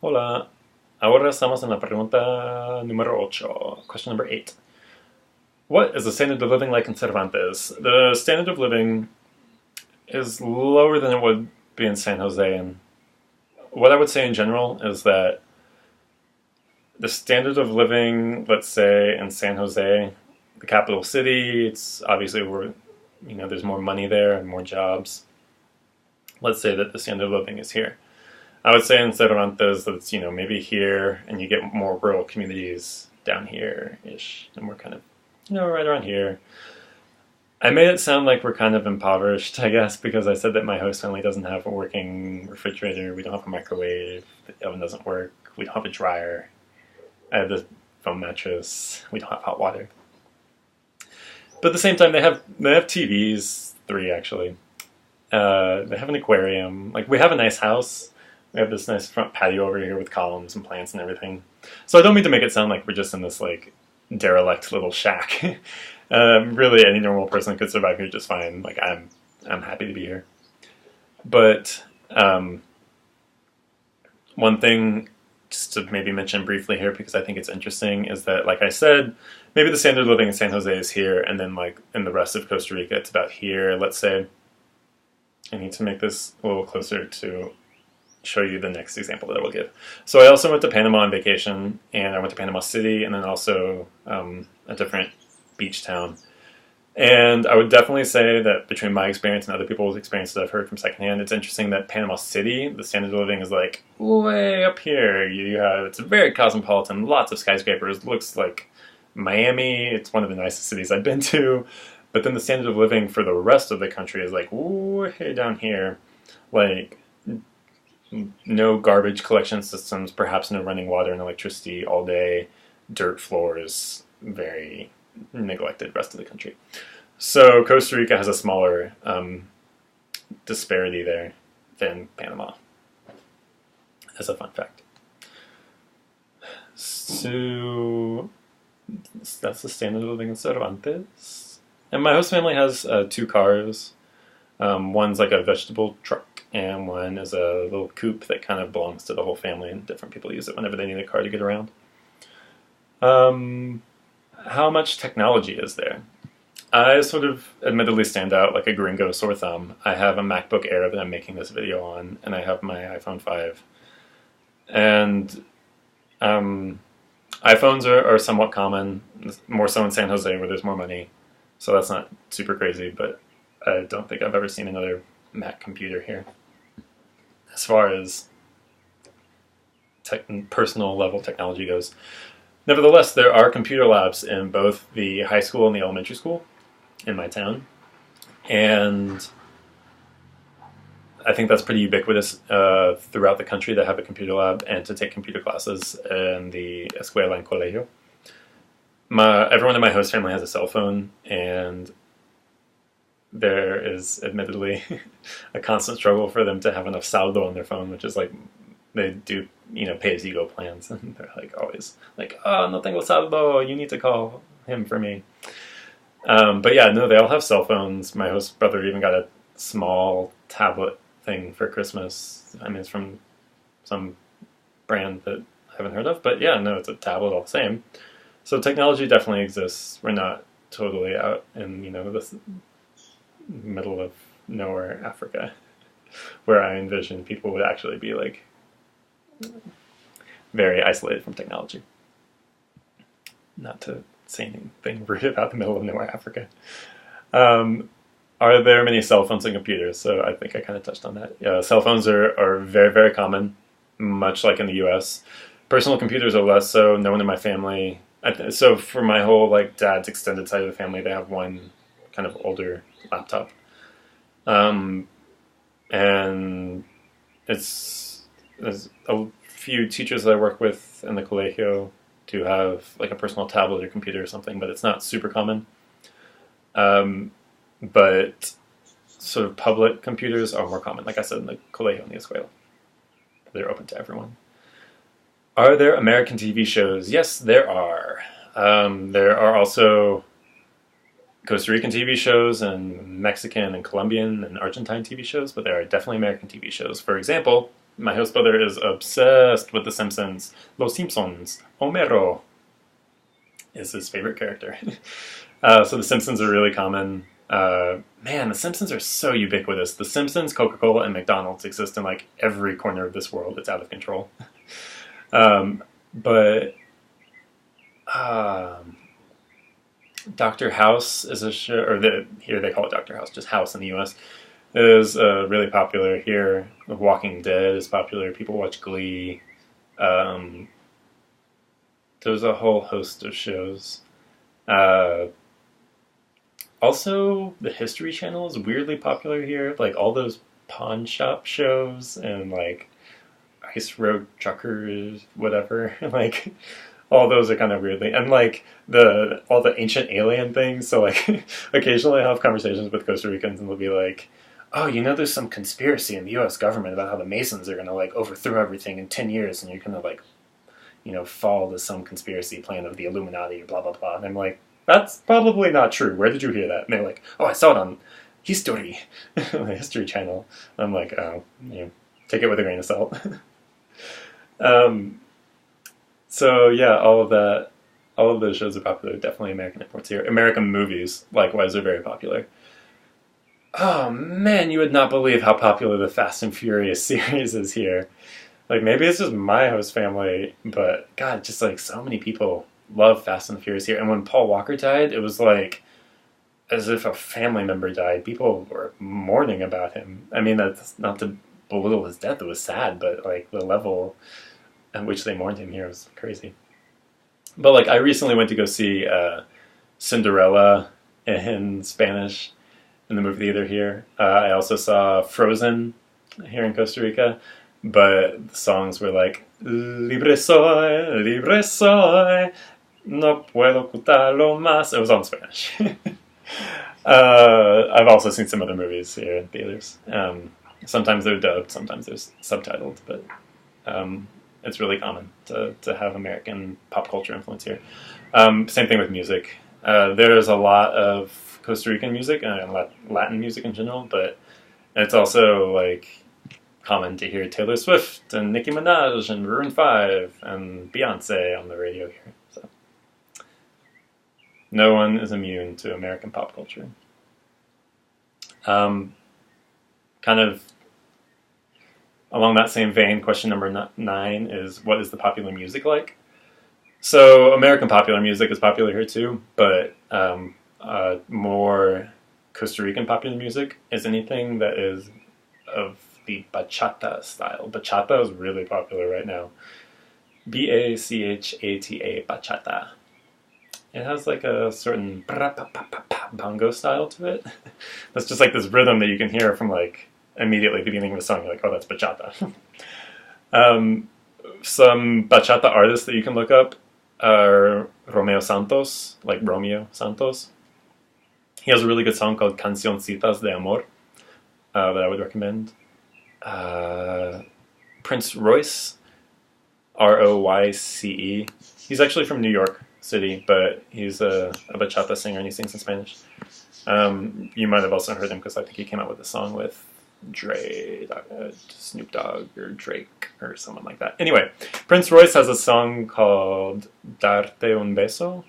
Hola. Ahora estamos en la pregunta número 8. Question number 8. What is the standard of living like in Cervantes? The standard of living is lower than it would be in San Jose. And what I would say in general is that the standard of living, let's say, in San Jose, the capital city, it's obviously where, there's more money there and more jobs. Let's say that the standard of living is here. I would say in Cervantes that's, maybe here, and you get more rural communities down here-ish, and we're kind of, right around here. I made it sound like we're kind of impoverished, I guess, because I said that my host family doesn't have a working refrigerator, we don't have a microwave, the oven doesn't work, we don't have a dryer, I have the foam mattress, we don't have hot water. But at the same time, they have TVs, 3 actually. They have an aquarium. Like, we have a nice house. We have this nice front patio over here with columns and plants and everything. So I don't mean to make it sound like we're just in this, like, derelict little shack. Really, any normal person could survive here just fine. Like, I'm happy to be here. But one thing, just to maybe mention briefly here, because I think it's interesting, is that, like I said, maybe the standard of living in San Jose is here, and then, like, in the rest of Costa Rica, it's about here, let's say. I need to make this a little closer to show you the next example that I will give. So I also went to Panama on vacation, and I went to Panama City, and then also a different beach town. And I would definitely say that between my experience and other people's experience that I've heard from secondhand, it's interesting that Panama City, the standard of living is like way up here. It's very cosmopolitan, lots of skyscrapers, looks like Miami. It's one of the nicest cities I've been to. But then the standard of living for the rest of the country is like way down here. Like, no garbage collection systems, perhaps no running water and electricity all day, dirt floors, very neglected rest of the country. So Costa Rica has a smaller disparity there than Panama, as a fun fact. So that's the standard of living in Cervantes. And my host family has 2 cars. One's like a vegetable truck, and one is a little coupe that kind of belongs to the whole family, and different people use it whenever they need a car to get around. How much technology is there? I sort of admittedly stand out like a gringo sore thumb. I have a MacBook Air that I'm making this video on, and I have my iPhone 5. And iPhones are somewhat common, more so in San Jose where there's more money. So that's not super crazy, but I don't think I've ever seen another Mac computer here. As far as personal level technology goes. Nevertheless, there are computer labs in both the high school and the elementary school in my town. And I think that's pretty ubiquitous throughout the country to have a computer lab and to take computer classes in the escuela and colegio. Everyone in my host family has a cell phone, and there is admittedly a constant struggle for them to have enough saldo on their phone, which is like, they do, pay-as-you-go plans, and they're like always like, oh, no tengo saldo, you need to call him for me. But yeah, no, they all have cell phones. My host brother even got a small tablet thing for Christmas. I mean, it's from some brand that I haven't heard of, but yeah, no, it's a tablet all the same. So technology definitely exists. We're not totally out in, this middle of nowhere Africa, where I envision people would actually be like very isolated from technology. Not to say anything rude about the middle of nowhere Africa. Are there many cell phones and computers? So I think I kind of touched on that. Cell phones are very, very common, much like in the US. Personal computers are less so. No one in my family. So for my whole dad's extended side of the family, they have one kind of older laptop. And there's a few teachers that I work with in the colegio to have like a personal tablet or computer or something, but it's not super common. But sort of public computers are more common, like I said, in the colegio and the escuela. They're open to everyone. Are there American TV shows? Yes, there are. There are also Costa Rican TV shows and Mexican and Colombian and Argentine TV shows, but there are definitely American TV shows. For example, My host brother is obsessed with The Simpsons. Los Simpsons. Homero is his favorite character. So The Simpsons are really common. Man, The Simpsons are so ubiquitous. The Simpsons, Coca-Cola, and McDonald's exist in like every corner of this world. It's out of control. But Dr. House is a show, or here they call it Dr. House, just House in the U.S. is really popular here. The Walking Dead is popular. People watch Glee. There's a whole host of shows. Also, the History Channel is weirdly popular here. Like all those pawn shop shows and like Ice Road Truckers, whatever. Like all those are kind of weirdly, and like all the ancient alien things. So like occasionally I have conversations with Costa Ricans and they'll be like, "Oh, you know, there's some conspiracy in the U.S. government about how the Masons are gonna like overthrow everything in 10 years, and you're gonna like, you know, fall to some conspiracy plan of the Illuminati or blah blah blah." And I'm like, "That's probably not true. Where did you hear that?" And they're like, "Oh, I saw it on History, the History Channel." I'm like, "Oh, you know, take it with a grain of salt." So yeah, all of those shows are popular. Definitely American imports here. American movies, likewise, are very popular. Oh man, you would not believe how popular the Fast and Furious series is here. Like maybe it's just my host family, but God, just like so many people love Fast and Furious here. And when Paul Walker died, it was like as if a family member died. People were mourning about him. I mean, that's not to belittle his death. It was sad, but like the level at which they mourned him here was crazy. But like I recently went to go see Cinderella in Spanish in the movie theater here. I also saw Frozen here in Costa Rica, but the songs were like libre soy, no puedo ocultarlo más. It was all in Spanish. I've also seen some other movies here in theaters. Sometimes they're dubbed, sometimes they're subtitled, but it's really common to have American pop culture influence here. Same thing with music. There's a lot of Costa Rican music and Latin music in general, but it's also like common to hear Taylor Swift and Nicki Minaj and Maroon 5 and Beyonce on the radio here. So no one is immune to American pop culture. Kind of along that same vein, question number 9 is, what is the popular music like? So American popular music is popular here too, but more Costa Rican popular music is anything that is of the bachata style. Bachata is really popular right now. Bachata. Bachata. It has like a certain bongo style to it. That's just like this rhythm that you can hear from like immediately at the beginning of the song. You're like, oh, that's bachata. Some bachata artists that you can look up are Romeo Santos, like Romeo Santos. He has a really good song called Cancioncitas de Amor that I would recommend. Prince Royce, Royce. He's actually from New York City, but he's a bachata singer and he sings in Spanish. You might have also heard him because I think he came out with a song with Snoop Dogg or Drake or someone like that. Anyway, Prince Royce has a song called Darte un beso.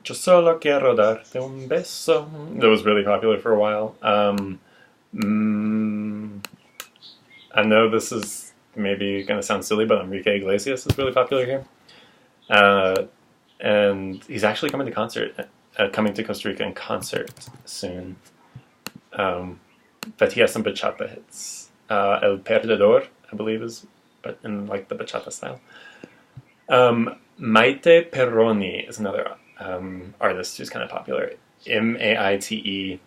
Yo solo quiero darte un beso. That was really popular for a while. I know this is maybe going to sound silly, but Enrique Iglesias is really popular here. And he's actually coming to Costa Rica in concert soon. But he has some bachata hits. El Perdedor, I believe, is but in like the bachata style. Maite Perroni is another artist who's kind of popular. Maite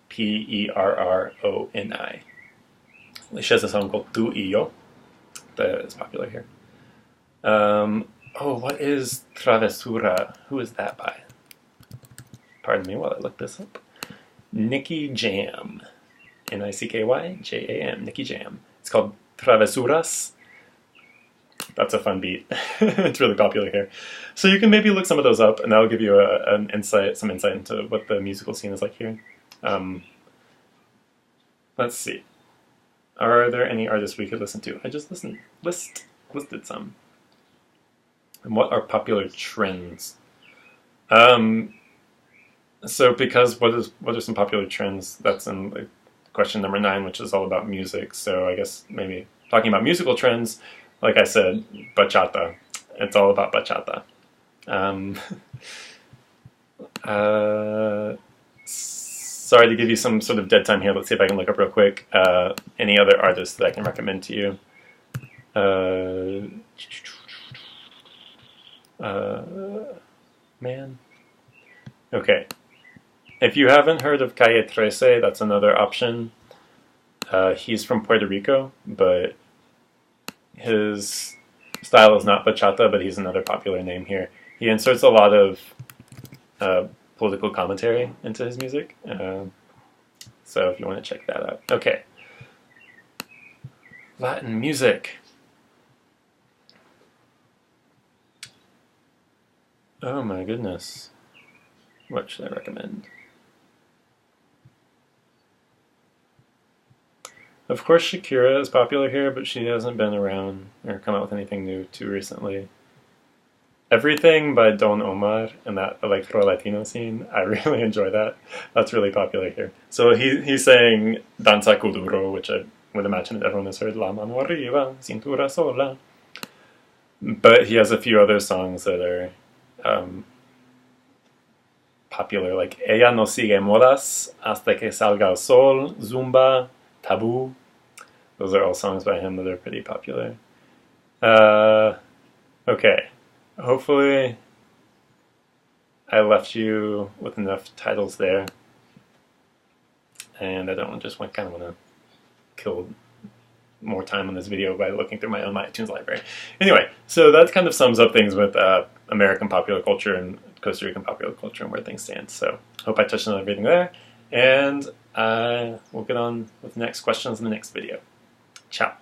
Perroni. She has a song called Tu y Yo that is popular here. What is Travesura? Who is that by? Pardon me while I look this up. Nicky Jam. Nicky-Jam. Nicky Jam. It's called Travesuras. That's a fun beat. It's really popular here. So you can maybe look some of those up, and that'll give you some insight into what the musical scene is like here. Let's see. Are there any artists we could listen to? I just listed some. And what are popular trends? So because what are some popular trends? That's in like, question number 9, which is all about music. So I guess maybe talking about musical trends, like I said, bachata. It's all about bachata. Sorry to give you some sort of dead time here. Let's see if I can look up real quick. Any other artists that I can recommend to you? Man. Okay. If you haven't heard of Calle 13, that's another option. He's from Puerto Rico, but his style is not bachata, but he's another popular name here. He inserts a lot of political commentary into his music. So if you want to check that out. Okay. Latin music. Oh my goodness. What should I recommend? Of course Shakira is popular here, but she hasn't been around or come out with anything new too recently. Everything by Don Omar and that electro Latino scene, I really enjoy that. That's really popular here. So he's saying Danza Kuduro, which I would imagine everyone has heard, La mano arriba, cintura sola. But he has a few other songs that are popular, like Ella no sigue modas, Hasta que salga el sol, Zumba, Taboo. Those are all songs by him that are pretty popular. Okay. Hopefully I left you with enough titles there. And I don't just kind of want to kill more time on this video by looking through my own iTunes library. Anyway, so that kind of sums up things with American popular culture and Costa Rican popular culture and where things stand. So hope I touched on everything there. And we'll get on with the next questions in the next video. Ciao.